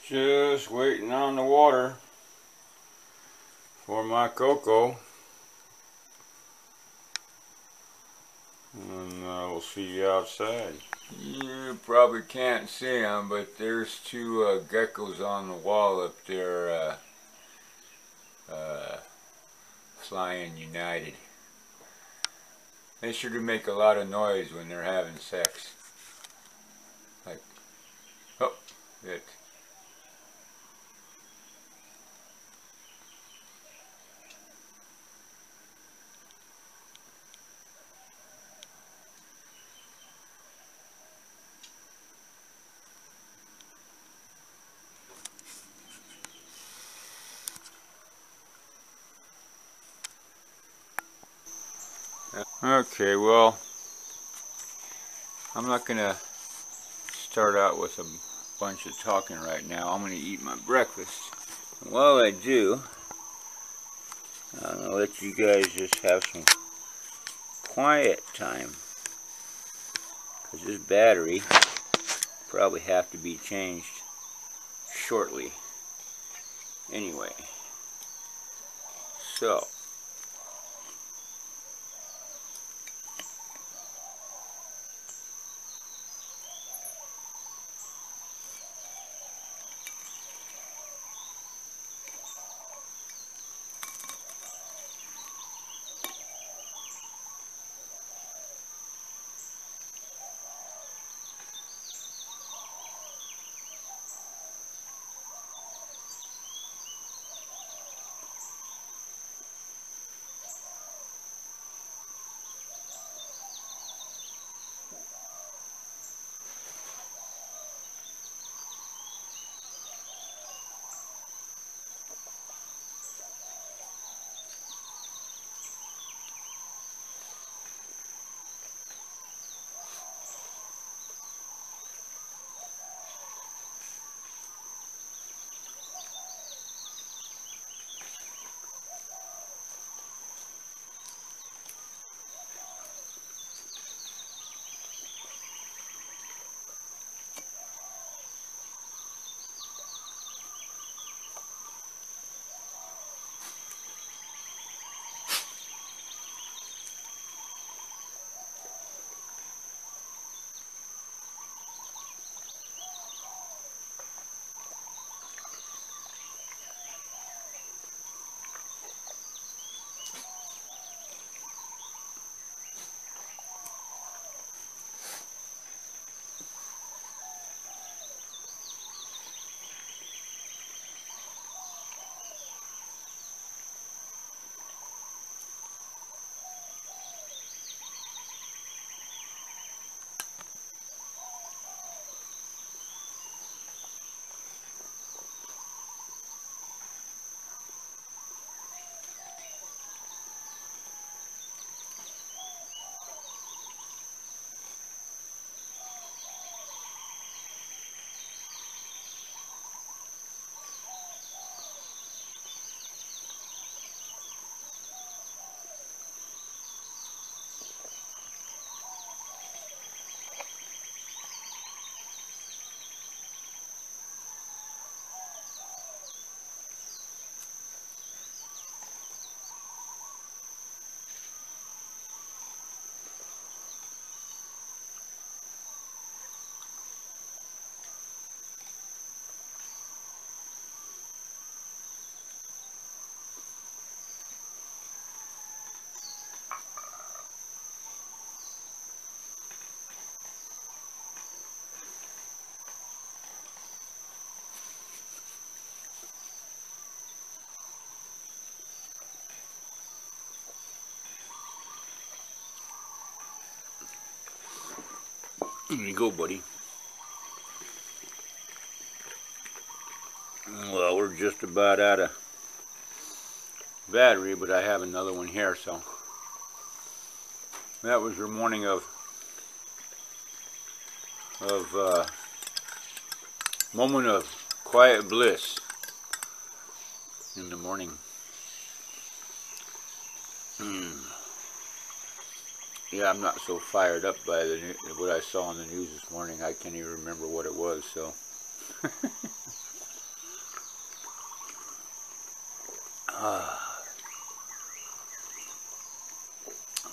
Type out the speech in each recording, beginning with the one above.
Just waiting on the water for my cocoa. And we'll see you outside. You probably can't see them, but there's two geckos on the wall up there flying united. They sure do make a lot of noise when they're having sex. Like, oh, it. Okay, well, I'm not gonna start out with a bunch of talking right now. I'm gonna eat my breakfast. And while I do, I'm gonna let you guys just have some quiet time, because this battery probably have to be changed shortly anyway. So here you go, buddy. Well, we're just about out of battery, but I have another one here, so that was your morning of moment of quiet bliss in the morning. Yeah, I'm not so fired up by what I saw on the news this morning. I can't even remember what it was, so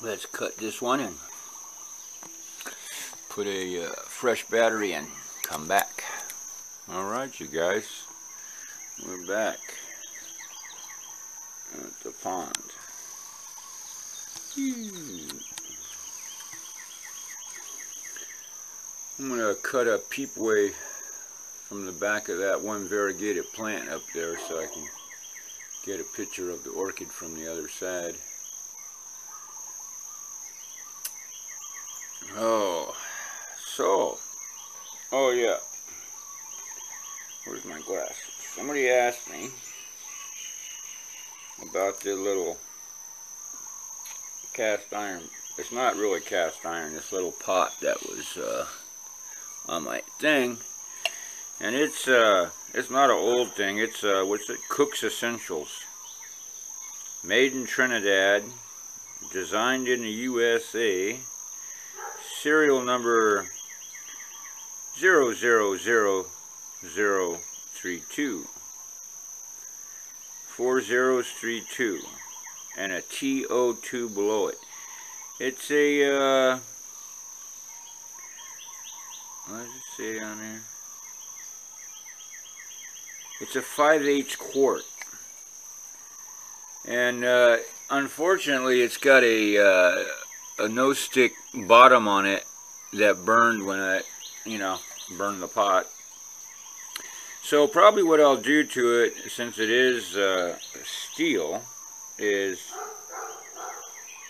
Let's cut this one and put a fresh battery in. Come back. Alright, you guys. We're back at the pond. I'm going to cut a peepway from the back of that one variegated plant up there so I can get a picture of the orchid from the other side. Oh yeah, where's my glasses? Somebody asked me about the little cast iron, it's not really cast iron, this little pot that was on my thing, and it's not an old thing, it's what's it, Cook's Essentials, made in Trinidad, designed in the USA, serial number 000032, 4032, and a TO2 below it. It's a, what does it say on there? It's a 5/8 quart. And unfortunately it's got a no-stick bottom on it that burned when I, burned the pot. So probably what I'll do to it, since it is steel, is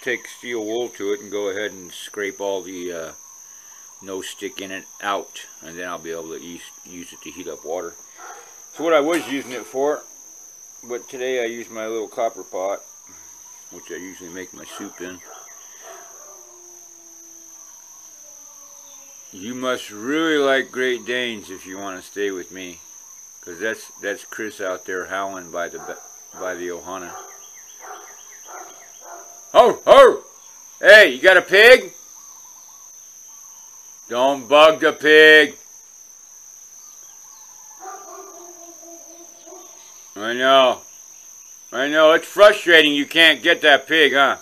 take steel wool to it and go ahead and scrape all the no stick in it out, and then I'll be able to use it to heat up water. So what I was using it for, but today I used my little copper pot, which I usually make my soup in. You must really like Great Danes if you want to stay with me, because that's Chris out there howling by the ohana. Oh, oh! Hey, you got a pig? Don't bug the pig. I know, it's frustrating you can't get that pig, huh?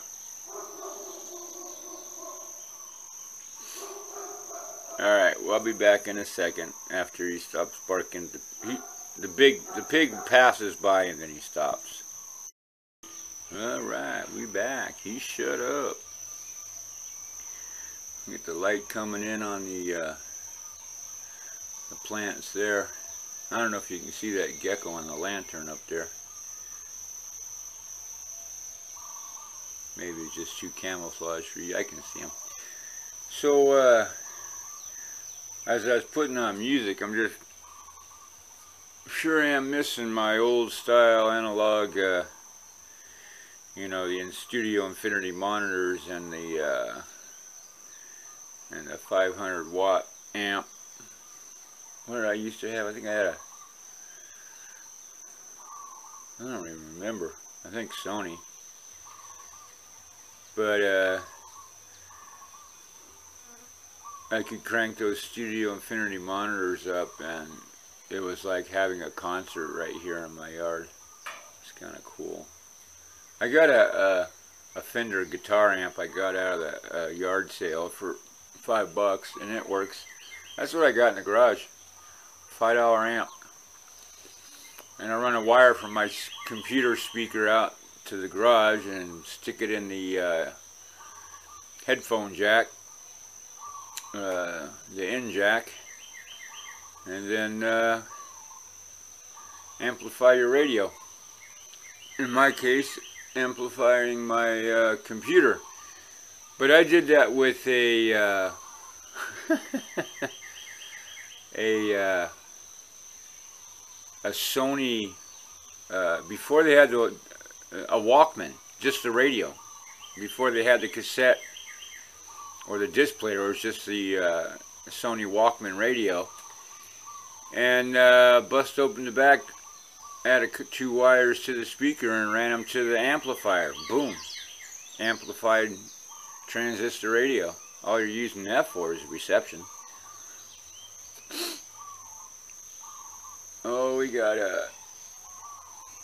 Alright, well, I'll be back in a second after he stops barking. The pig passes by and then he stops. Alright, we back. He shut up. Get the light coming in on the plants there. I don't know if you can see that gecko on the lantern up there. Maybe it's just too camouflage for you. I can see him. So, as I was putting on music, I'm just sure am missing my old style analog, the in-studio infinity monitors and the 500 watt amp. What did I used to have? I think I had I don't even remember. I think Sony. But I could crank those studio infinity monitors up and it was like having a concert right here in my yard. It's kind of cool. I got a Fender guitar amp I got out of the yard sale for $5 and it works. That's what I got in the garage. $5 amp. And I run a wire from my computer speaker out to the garage and stick it in the headphone jack, the in jack, and then amplify your radio. In my case, amplifying my computer. But I did that with a Sony, before they had a Walkman, just the radio. Before they had the cassette or the disc player, it was just the Sony Walkman radio. And bust open the back, added 2 wires to the speaker and ran them to the amplifier. Boom. Amplified transistor radio. All you're using that for is reception. Oh, we got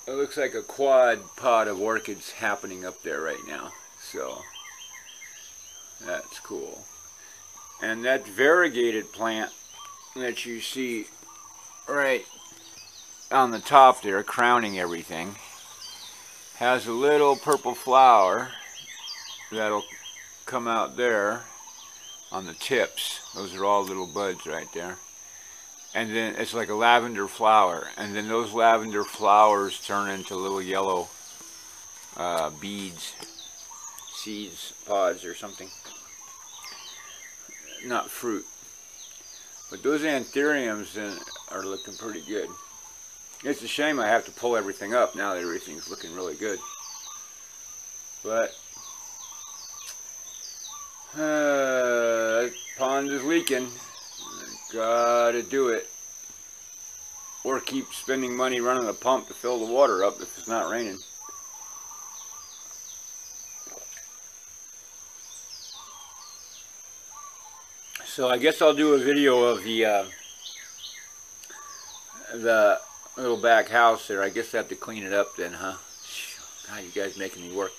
it looks like a quad pod of orchids happening up there right now. So that's cool. And that variegated plant that you see right on the top there, crowning everything, has a little purple flower that'll come out there on the tips. Those are all little buds right there. And then it's like a lavender flower, and then those lavender flowers turn into little yellow beads, seeds, pods or something. Not fruit. But those anthuriums are looking pretty good. It's a shame I have to pull everything up now that everything's looking really good. But pond is leaking. Gotta do it. Or keep spending money running the pump to fill the water up if it's not raining. So I guess I'll do a video of the little back house there. I guess I have to clean it up then, huh? God, you guys making me work.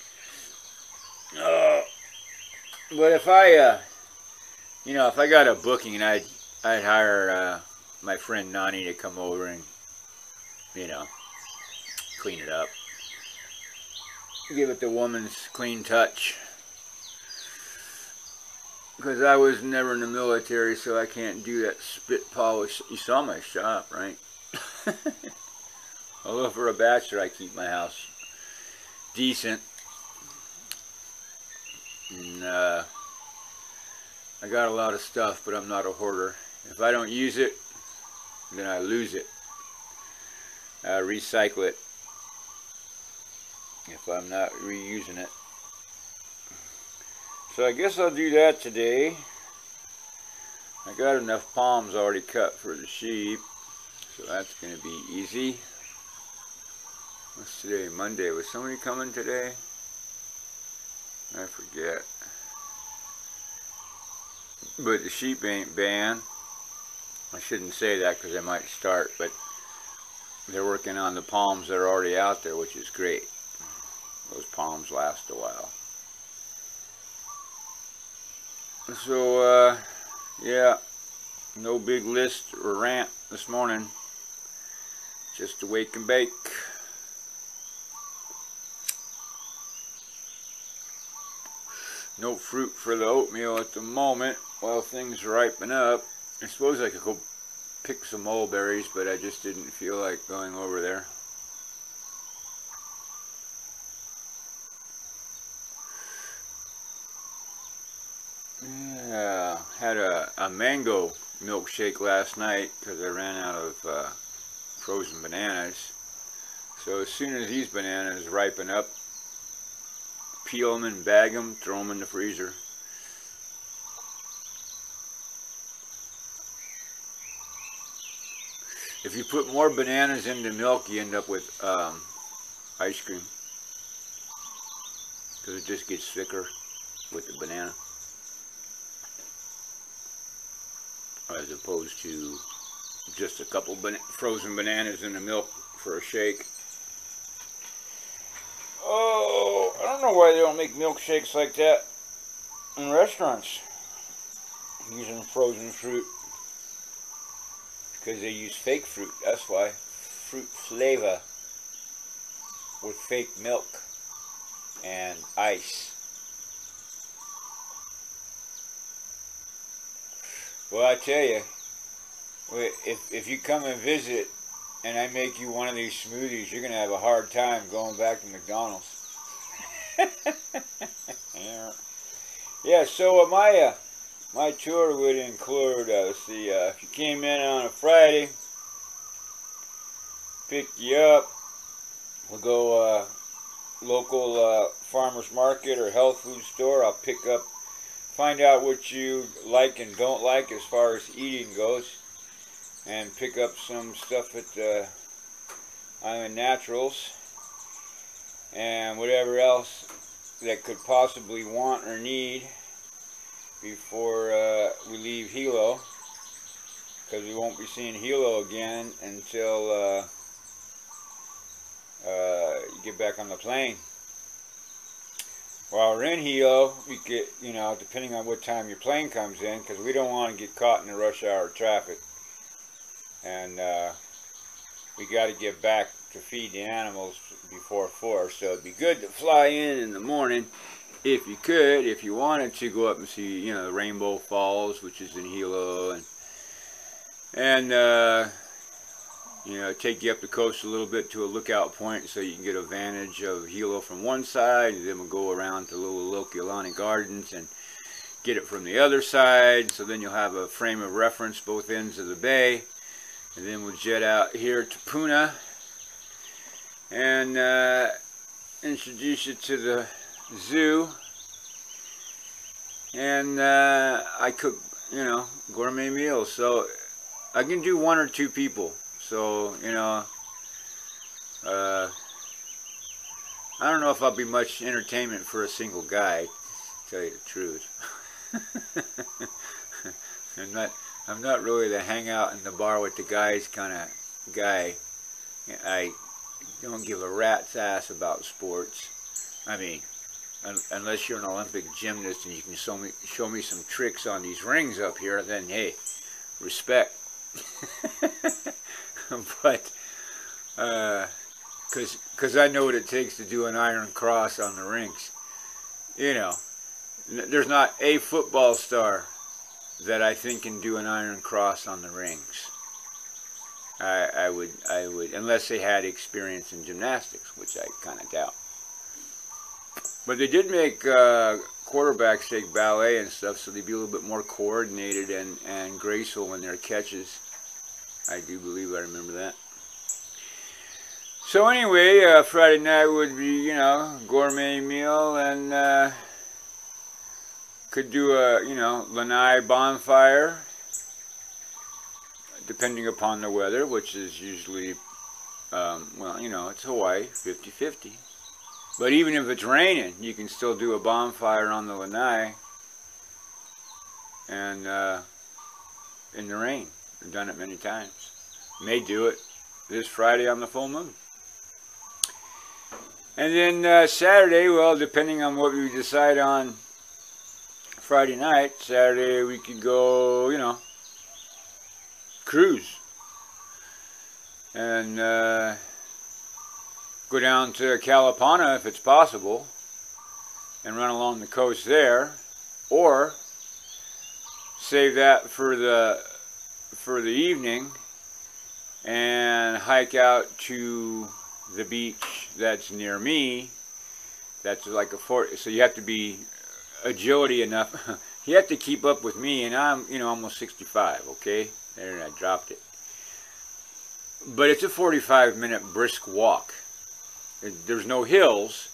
But if I, you know, if I got a booking, I'd hire my friend Nani to come over and, you know, clean it up. Give it the woman's clean touch. Because I was never in the military, so I can't do that spit polish. You saw my shop, right? Although for a bachelor, I keep my house decent. And I got a lot of stuff, but I'm not a hoarder. If I don't use it, then I lose it. I recycle it if I'm not reusing it. So I guess I'll do that today. I got enough palms already cut for the sheep, so that's going to be easy. What's today? Monday. Was somebody coming today? I forget. But the sheep ain't banned. I shouldn't say that because I might start, but they're working on the palms that are already out there, which is great. Those palms last a while. So, yeah, no big list or rant this morning. Just to wake and bake. No fruit for the oatmeal at the moment while things ripen up. I suppose I could go pick some mulberries, but I just didn't feel like going over there. Yeah, had a mango milkshake last night because I ran out of frozen bananas. So as soon as these bananas ripen up, peel them and bag them, throw them in the freezer. If you put more bananas into milk, you end up with ice cream, because it just gets thicker with the banana, as opposed to just a couple frozen bananas in the milk for a shake. Oh, I don't know why they don't make milkshakes like that in restaurants using frozen fruit. Because they use fake fruit, that's why. Fruit flavor with fake milk and ice. Well, I tell you, if you come and visit and I make you one of these smoothies, you're going to have a hard time going back to McDonald's. Yeah, so my tour would include, if you came in on a Friday, pick you up, we'll go local farmer's market or health food store. I'll pick up, find out what you like and don't like as far as eating goes, and pick up some stuff at Island Naturals, and whatever else that could possibly want or need before we leave Hilo, because we won't be seeing Hilo again until you get back on the plane. While we're in Hilo, we get, you know, depending on what time your plane comes in, because we don't want to get caught in the rush hour traffic. And we got to get back to feed the animals before 4, so it'd be good to fly in the morning if you could, if you wanted to go up and see, you know, the Rainbow Falls, which is in Hilo, and you know, take you up the coast a little bit to a lookout point so you can get a vantage of Hilo from one side, and then we'll go around to little Lokelani Gardens and get it from the other side, so then you'll have a frame of reference both ends of the bay, and then we'll jet out here to Puna and introduce you to the zoo. And I cook, you know, gourmet meals, so I can do 1 or 2 people. So, you know, I don't know if I'll be much entertainment for a single guy, to tell you the truth. I'm not really the hang out in the bar with the guys kind of guy. I don't give a rat's ass about sports. I mean, unless you're an Olympic gymnast and you can show me some tricks on these rings up here, then hey, respect. But because I know what it takes to do an iron cross on the rings. You know, there's not a football star that I think can do an iron cross on the rings. I would, unless they had experience in gymnastics, which I kind of doubt. But they did make quarterbacks take ballet and stuff, so they'd be a little bit more coordinated and graceful in their catches. I do believe I remember that. So anyway, Friday night would be, you know, gourmet meal, and could do a, you know, lanai bonfire, depending upon the weather, which is usually, well, you know, it's Hawaii, 50-50. But even if it's raining, you can still do a bonfire on the lanai and in the rain. I've done it many times. May do it this Friday on the full moon. And then Saturday, well, depending on what we decide on Friday night, Saturday we could go, you know, cruise. And go down to Kalapana if it's possible and run along the coast there, or save that for the evening and hike out to the beach that's near me. That's like a fort, so you have to be agility enough. You have to keep up with me, and I'm, you know, almost 65. Okay, there, I dropped it. But it's a 45-minute brisk walk. There's no hills,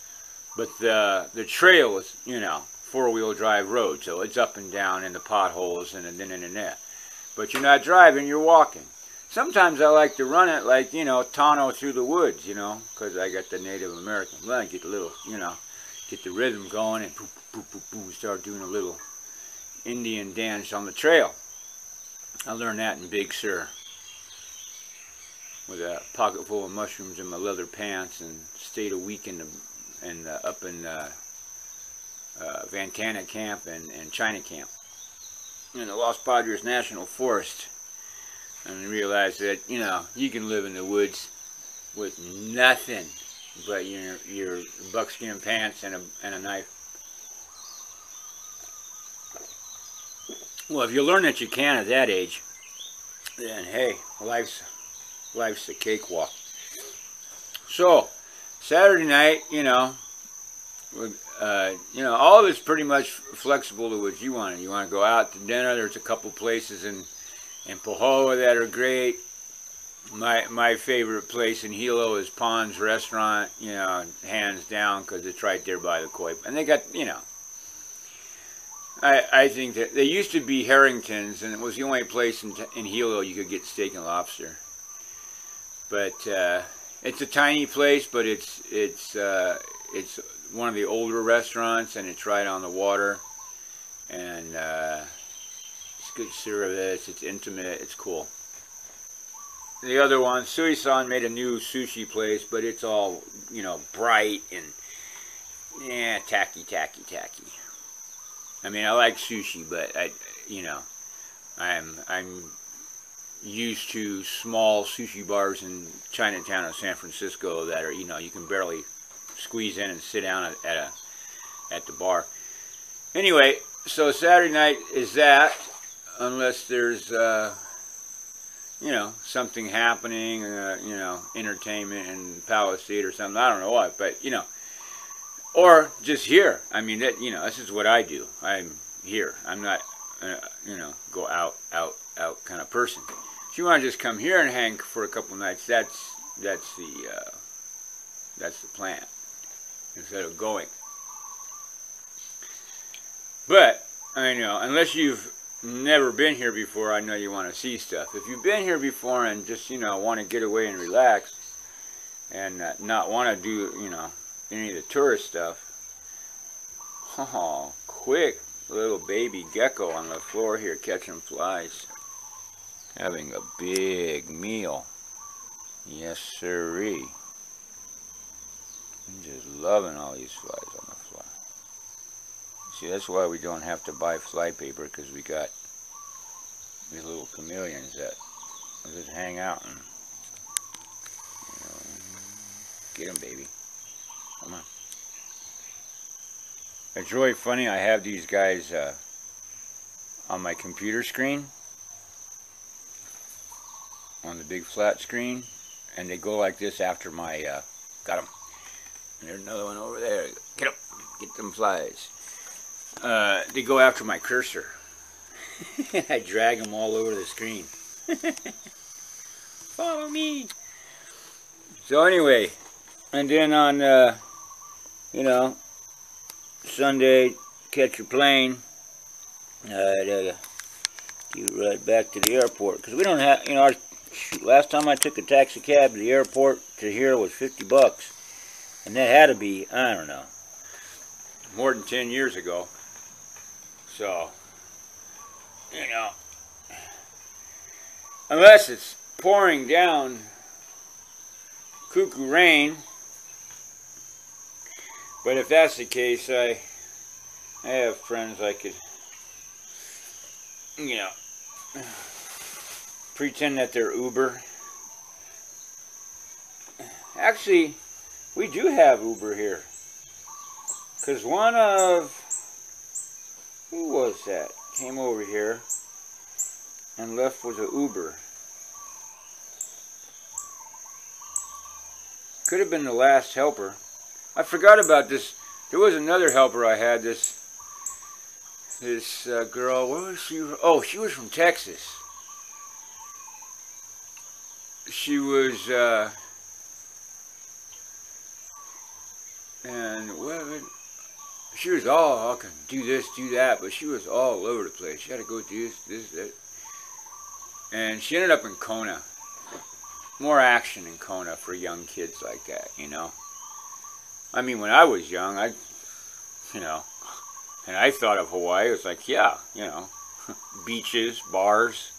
but the trail is, you know, 4-wheel drive road, so it's up and down in the potholes and that. But you're not driving, you're walking. Sometimes I like to run it like, you know, Tano through the woods, you know, because I got the Native American blood. Get a little, you know, get the rhythm going and poo, poo, poo, poo, start doing a little Indian dance on the trail. I learned that in Big Sur with a pocket full of mushrooms in my leather pants, and stayed a week up in Vantana Camp and China Camp in the Los Padres National Forest, and realized that, you know, you can live in the woods with nothing but your buckskin pants and a knife. Well, if you learn that you can at that age, then hey, life's a cakewalk. So Saturday night, you know, all of it's pretty much flexible to what you want. You want to go out to dinner. There's a couple places in Pahoa that are great. My favorite place in Hilo is Pon's Restaurant, you know, hands down, because it's right there by the koi. And they got, you know, I think that they used to be Harrington's, and it was the only place in Hilo you could get steak and lobster. But it's a tiny place, but it's one of the older restaurants, and it's right on the water, and it's good service. It's intimate. It's cool. the other one, Sui-san made a new sushi place, but it's all, you know, bright and, yeah, tacky. I mean, I like sushi, but I'm used to small sushi bars in Chinatown of San Francisco that are, you know, you can barely squeeze in and sit down at the bar. Anyway, so Saturday night is that, unless there's, you know, something happening, you know, entertainment in Palisade or something. I don't know what, but, you know, or just here. I mean, that, you know, this is what I do. I'm here. I'm not, you know, go out kind of person. If you want to just come here and hang for a couple nights, that's the plan, instead of going. But, I know, unless you've never been here before, I know you want to see stuff. If you've been here before and just, you know, want to get away and relax, and not want to do, you know, any of the tourist stuff, oh, quick little baby gecko on the floor here catching flies. Having a big meal. Yes, sirree. I'm just loving all these flies on the fly. See, that's why we don't have to buy fly paper, because we got these little chameleons that just hang out and, you know, get them, baby. Come on. It's really funny. I have these guys on my computer screen, on the big flat screen, and they go like this after my, got them. And there's another one over there. Get up, get them flies. They go after my cursor. I drag them all over the screen. Follow me. So anyway, and then on, you know, Sunday, catch your plane. Get right back to the airport, because we don't have, you know, last time I took a taxi cab to the airport to here was $50, and that had to be, I don't know, more than 10 years ago. So, you know, unless it's pouring down cuckoo rain. But if that's the case, I have friends I could, you know, pretend that they're Uber. Actually, we do have Uber here. Because one of, who was that? Came over here and left with an Uber. Could have been the last helper. I forgot about this. There was another helper I had. This girl. Where was she? Oh, she was from Texas. She was, and what? She was all, I can do this, do that, but she was all over the place. She had to go do this, that. And she ended up in Kona. More action in Kona for young kids like that, you know. I mean, when I was young, you know, and I thought of Hawaii, it was like, yeah, you know, beaches, bars,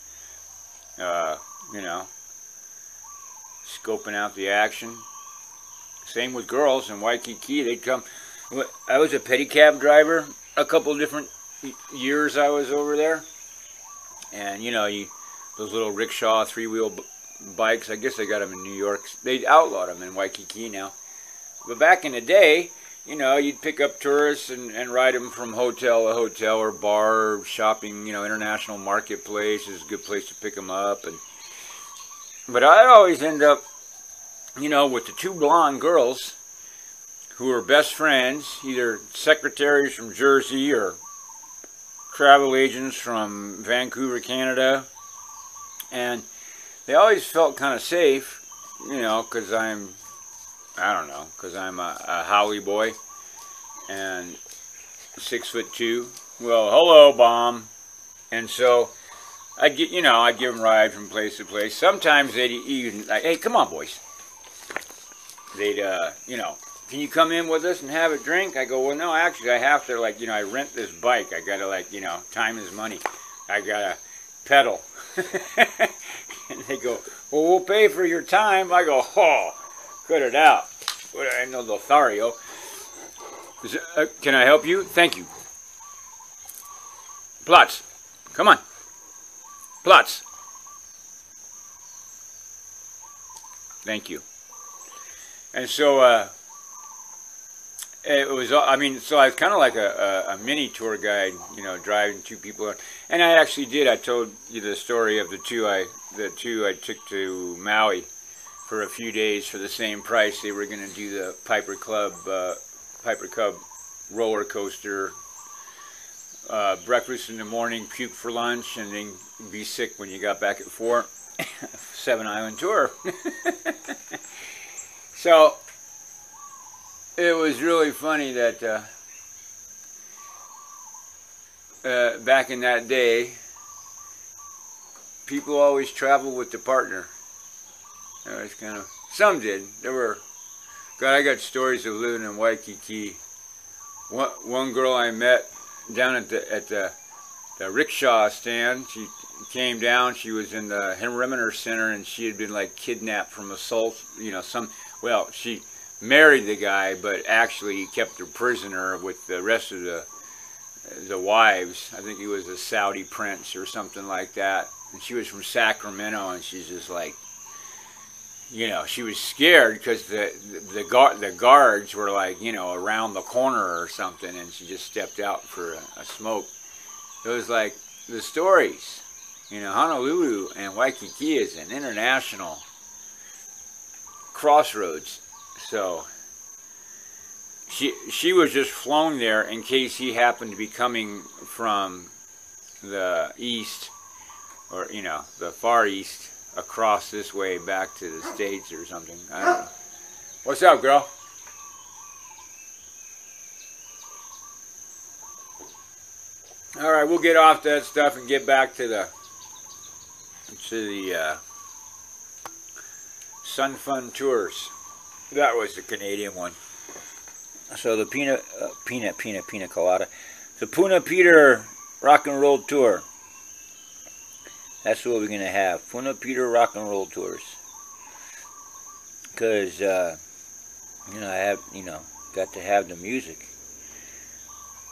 you know, scoping out the action. Same with girls in Waikiki. They'd come. I was a pedicab driver a couple of different years I was over there. And, you know, those little rickshaw, three-wheel bikes, I guess they got them in New York. They outlawed them in Waikiki now. But back in the day, you know, you'd pick up tourists and ride them from hotel to hotel or bar, or shopping, you know, International Marketplace is a good place to pick them up. But I'd always end up, you know, with the two blonde girls who were best friends, either secretaries from Jersey or travel agents from Vancouver, Canada. And they always felt kind of safe, you know, because I don't know, because I'm a Howie boy and 6'2". Well, hello, bomb. And so I'd give them rides from place to place. Sometimes they'd even like, hey, come on, boys. They'd, you know, can you come in with us and have a drink? I go, well, no, actually, I have to, like, you know, I rent this bike. I got to, like, you know, time is money. I got to pedal. And they go, well, we'll pay for your time. I go, oh, cut it out. What I know, Lothario. Can I help you? Thank you. Plots. Come on. Plots. Thank you. And so, it was, I mean, so I was kind of like a mini tour guide, you know, driving two people. And I actually did. I told you the story of the two I took to Maui for a few days for the same price. They were going to do the Piper Cub roller coaster, breakfast in the morning, puke for lunch, and then be sick when you got back at 4. 7-island tour. So it was really funny that back in that day, people always traveled with the partner. It was kind of, some did. There were, God, I got stories of living in Waikiki. One girl I met down at the rickshaw stand, she came down, she was in the Perimeter Center, and she had been like kidnapped from assault, you know, well, she married the guy, but actually he kept her prisoner with the rest of the wives. I think he was a Saudi prince or something like that. And she was from Sacramento, and she's just like, you know, she was scared because the guards were like, you know, around the corner or something, and she just stepped out for a smoke. It was like the stories. You know, Honolulu and Waikiki is an international crossroads. So she was just flown there in case he happened to be coming from the east, or, you know, the far east, across this way back to the States or something. I don't know. What's up, girl? All right, we'll get off that stuff and get back to the Sun Fun Tours. That was the Canadian one. So the Pina Colada. The Puna Peter Rock and Roll Tour. That's what we're going to have. Puna Peter Rock and Roll Tours. Because, you know, I have, you know, got to have the music.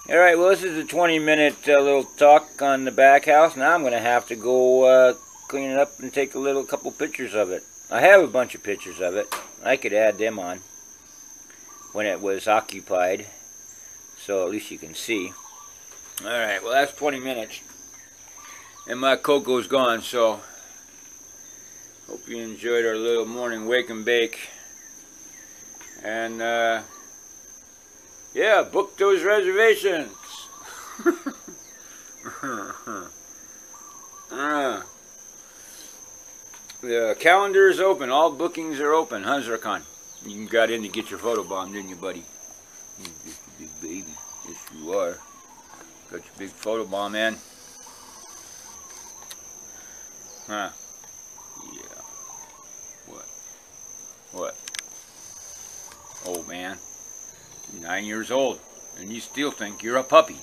Alright, well, this is a 20-minute little talk on the back house. Now I'm going to have to go clean it up and take a couple pictures of it. I have a bunch of pictures of it. I could add them on when it was occupied, so at least you can see. Alright, well, that's 20 minutes. And my cocoa's gone, so hope you enjoyed our little morning wake and bake. And, yeah, book those reservations. The calendar is open. All bookings are open. Huh, Zircon? You got in to get your photobomb, didn't you, buddy? You're just a big baby. Yes, you are. Got your big photobomb in. Huh? Yeah. What? What? Old man. 9 years old, and you still think you're a puppy,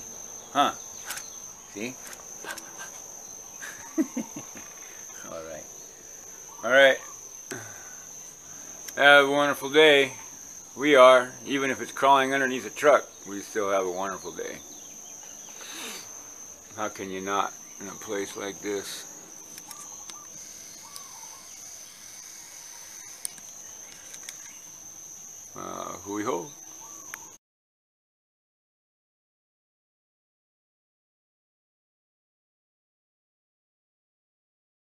huh? See? Alright. Alright. Have a wonderful day. We are. Even if it's crawling underneath a truck, we still have a wonderful day. How can you not in a place like this? Hui ho.